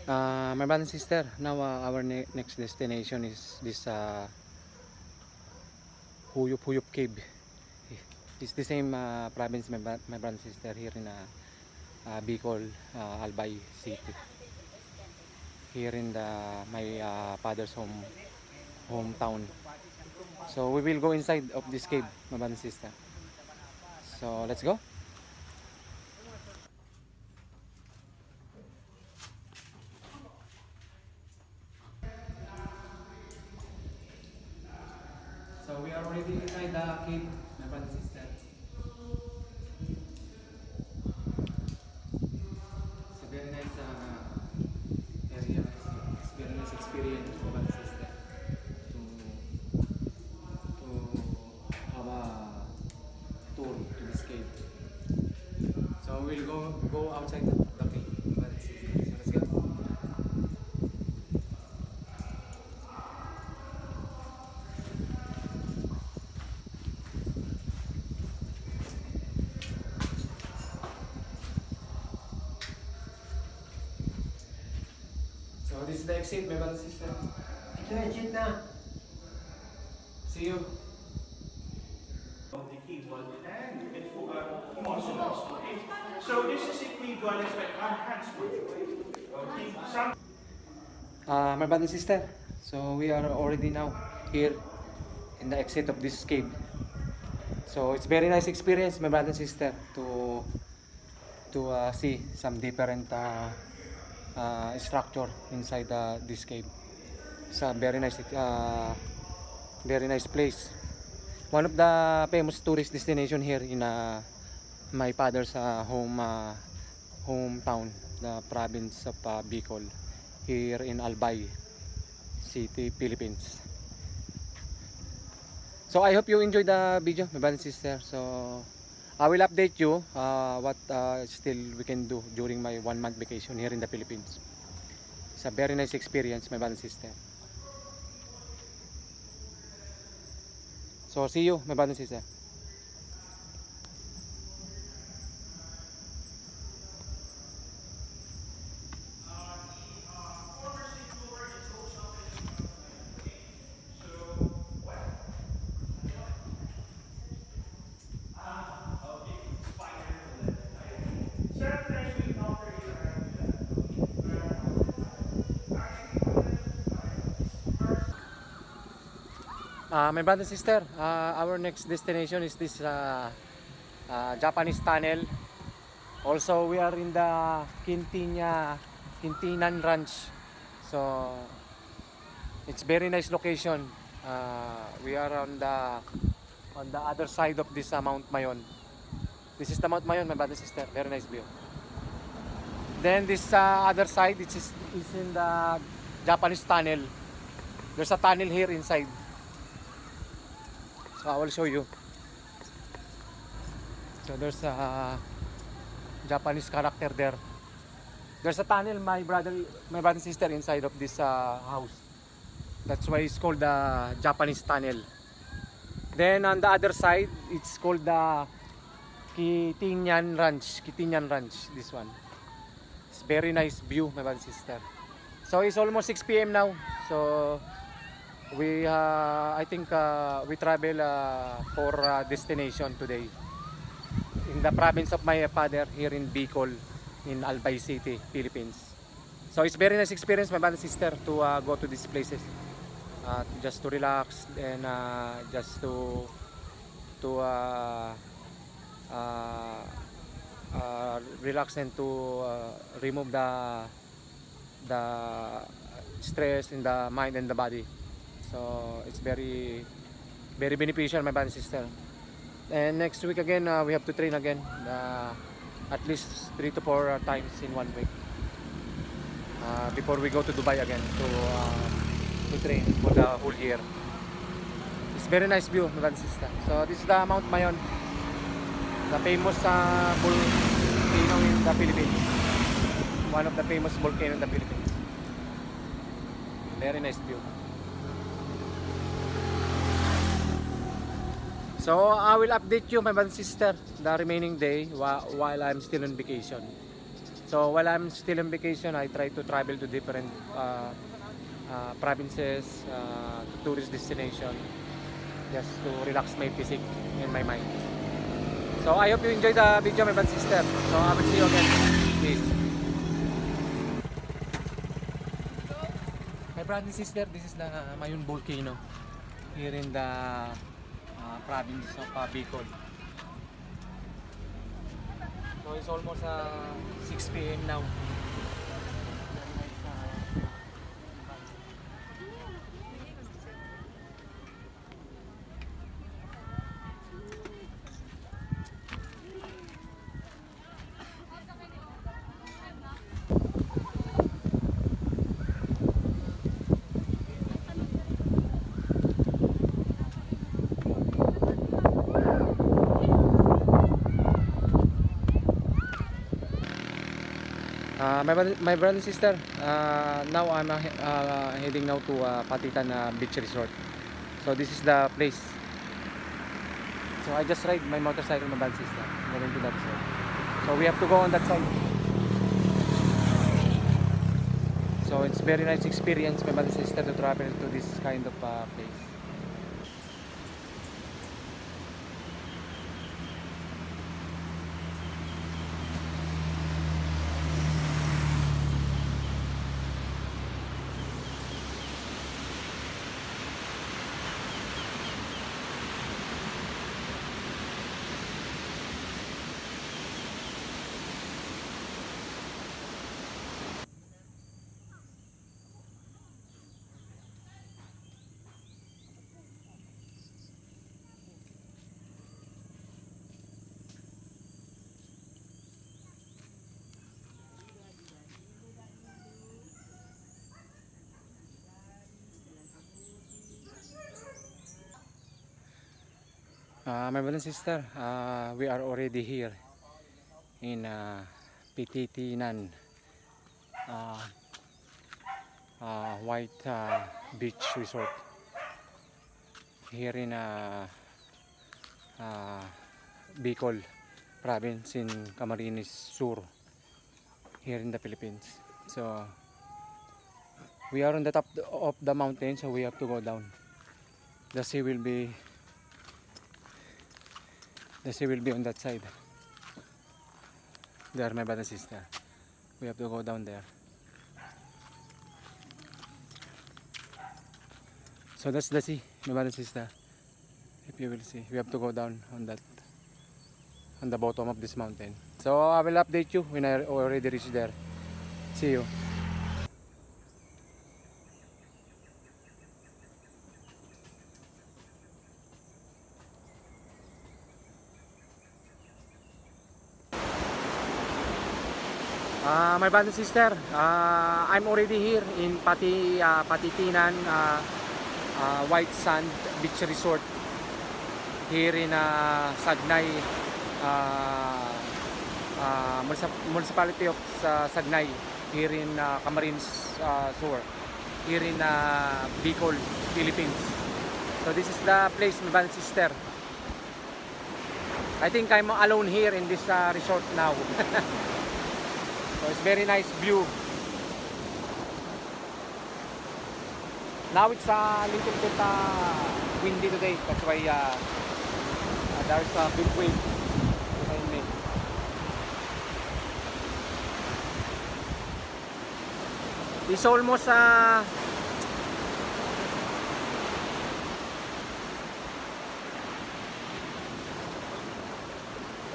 My brother and sister, now our next destination is this Huyup Cave. It's the same province, my brother and sister, here in Bicol, Albay City. Here in my father's hometown. So we will go inside of this cave, my brother and sister. So let's go. So we are already inside the cave, my brother and sister. It's a very nice area. It's very nice experience, my brother and sister, to have a tour to this cave. So we'll go outside the cave, my brother and sister. So let's go. So this is the exit, my brother and sister. Ito exit na. See you. Of the keyboard and it for consonants to it. So this is a keyboard is like enhancement. Some My brother and sister, so we are already now here in the exit of this cave. So it's very nice experience, my brother and sister, to see some different structure inside this cave. It's a very nice place. One of the famous tourist destination here in my father's hometown, the province of Bicol, here in Albay City, Philippines. So I hope you enjoyed the video, my brother and sister. So I will update you what still we can do during my 1 month vacation here in the Philippines. It's a very nice experience, my brother and sister. So see you, my brother and sister. My brother and sister, our next destination is this Japanese tunnel. Also, we are in the Quintinan Ranch. So it's very nice location. We are on the other side of this Mount Mayon. This is the Mount Mayon, my brother and sister. Very nice view. Then this other side, is in the Japanese tunnel. There's a tunnel here inside. So I will show you. So there's a Japanese character there. There's a tunnel, my brother and sister, inside of this house. That's why it's called the Japanese tunnel. Then on the other side, it's called the Kitinyan Ranch. This one. It's very nice view, my brother and sister. So it's almost 6 p.m. now. So we I think we travel for destination today in the province of my father, here in Bicol, in Albay City, Philippines. So it's very nice experience, my brother and sister, to go to these places, just to relax and just to relax and to remove the stress in the mind and the body. So it's very beneficial, my brother and sister. And next week again, we have to train again, at least 3 to 4 times in 1 week, before we go to Dubai again to train for the whole year. It's very nice view, my brother and sister. So this is the Mount Mayon, the famous volcano in the Philippines. One of the famous volcanoes in the Philippines. Very nice view. So I will update you, my brother and sister, the remaining day while I'm still on vacation. So while I'm still on vacation, I try to travel to different provinces, to tourist destination, just to relax my physique and my mind. So I hope you enjoyed the video, my bad sister. So I will see you again. Peace. My brother and sister, this is the Mayun volcano here in the province of Bicol. So it's almost 6 p.m. now. My brother and sister, now I'm heading now to Patitan Beach Resort. So this is the place. So I just ride my motorcycle, my brother and sister, going to that side. So we have to go on that side. So it's very nice experience, my brother and sister, to travel to this kind of place. My brother and sister, we are already here in Pititinan White Beach Resort here in Bicol province in Camarines Sur, here in the Philippines. So we are on the top of the mountain, so we have to go down. The sea will be on that side. There, my brother and sister. We have to go down there. So that's the sea, my brother and sister. If you will see, we have to go down on the bottom of this mountain. So I will update you when I already reach there. See you. My brother and sister, I'm already here in Patitinan White Sand Beach Resort here in Sagnay, municipality of Sagnay, here in Camarines Sur, here in Bicol, Philippines. So this is the place, my brother and sister. I think I'm alone here in this resort now. So it's very nice view. Now it's a little bit windy today. That's why there's a big wave behind me. It's almost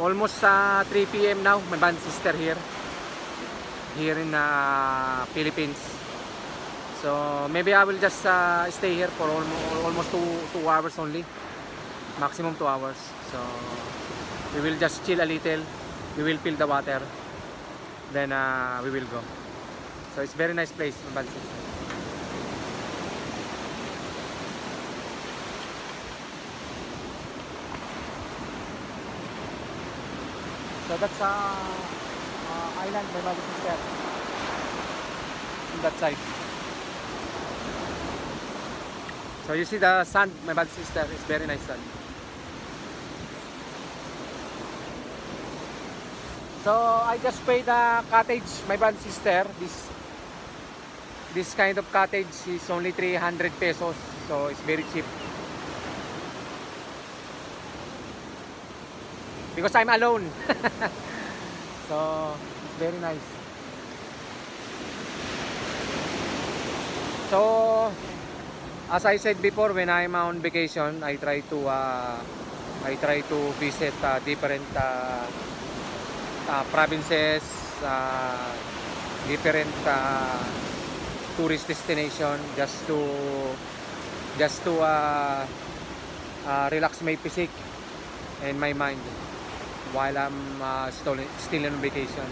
almost 3 p.m. now. My band sister here in Philippines. So maybe I will just stay here for almost 2 hours only, maximum 2 hours. So we will just chill a little, we will feel the water, then we will go. So it's very nice place, my band sister. So that's island, my brother and sister, on that side. So you see the sand, my brother and sister, it's very nice sand. So I just paid the cottage, my brother sister. This kind of cottage is only 300 pesos, so it's very cheap. Because I'm alone. So it's very nice. So as I said before, when I'm on vacation, I try to visit different provinces, different tourist destination, just to relax my physique and my mind while I'm still on vacation.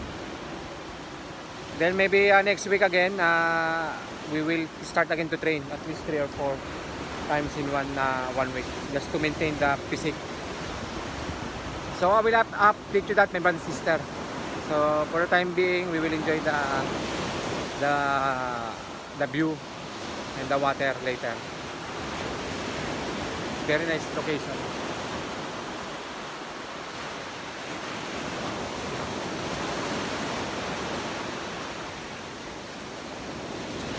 Then maybe next week again, we will start again to train at least 3 or 4 times in one week, just to maintain the physique. So I will update you that, my brother and sister. So for the time being, we will enjoy the view and the water later. Very nice location.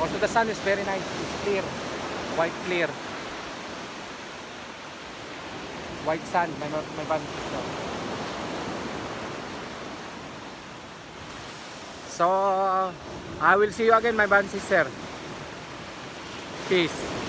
Also the sun is very nice. It's clear, white clear, white sun. My brother and sister. So I will see you again, my brother and sister. Peace.